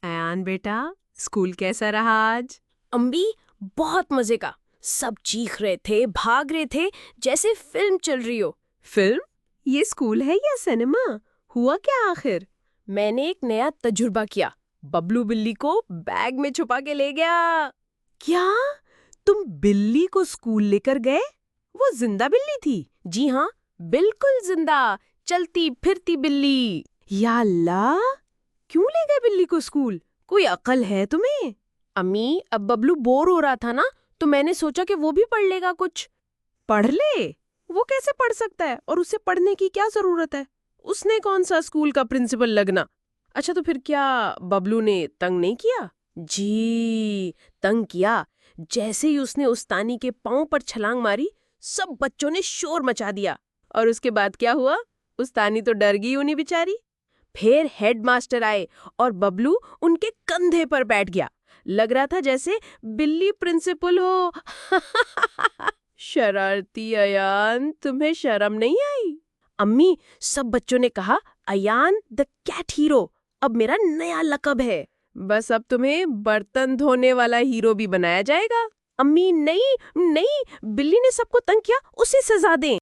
अयान बेटा, स्कूल कैसा रहा आज? अम्बी, बहुत मजे का। सब चीख रहे थे, भाग रहे थे, जैसे फिल्म चल रही हो। फिल्म? ये स्कूल है या सिनेमा? हुआ क्या आखिर? मैंने एक नया तजुर्बा किया। बबलू बिल्ली को बैग में छुपा के ले गया। क्या? तुम बिल्ली को स्कूल लेकर गए? वो जिंदा बिल्ली थी? जी हाँ, बिल्कुल जिंदा, चलती फिरती बिल्ली। या अल्लाह! क्यों ले गए बिल्ली को स्कूल? कोई अकल है तुम्हें? अम्मी, अब बबलू बोर हो रहा था ना, तो मैंने सोचा कि वो भी पढ़ लेगा कुछ। पढ़ ले? वो कैसे पढ़ सकता है और उसे पढ़ने की क्या जरूरत है? उसने कौन सा स्कूल का प्रिंसिपल लगना? अच्छा, तो फिर क्या बबलू ने तंग नहीं किया? जी, तंग किया। जैसे ही उसने उस्तानी के पांव पर छलांग मारी, सब बच्चों ने शोर मचा दिया। और उसके बाद क्या हुआ? उस्तानी तो डर गई होनी बेचारी। फिर हेडमास्टर आए और बबलू उनके कंधे पर बैठ गया। लग रहा था जैसे बिल्ली प्रिंसिपल हो। शरारती अयान, तुम्हें शर्म नहीं आई? अम्मी, सब बच्चों ने कहा, अयान द कैट हीरो अब मेरा नया लक़ब है। बस अब तुम्हें बर्तन धोने वाला हीरो भी बनाया जाएगा। अम्मी नहीं नहीं, बिल्ली ने सबको तंग किया, उसे सजा दें।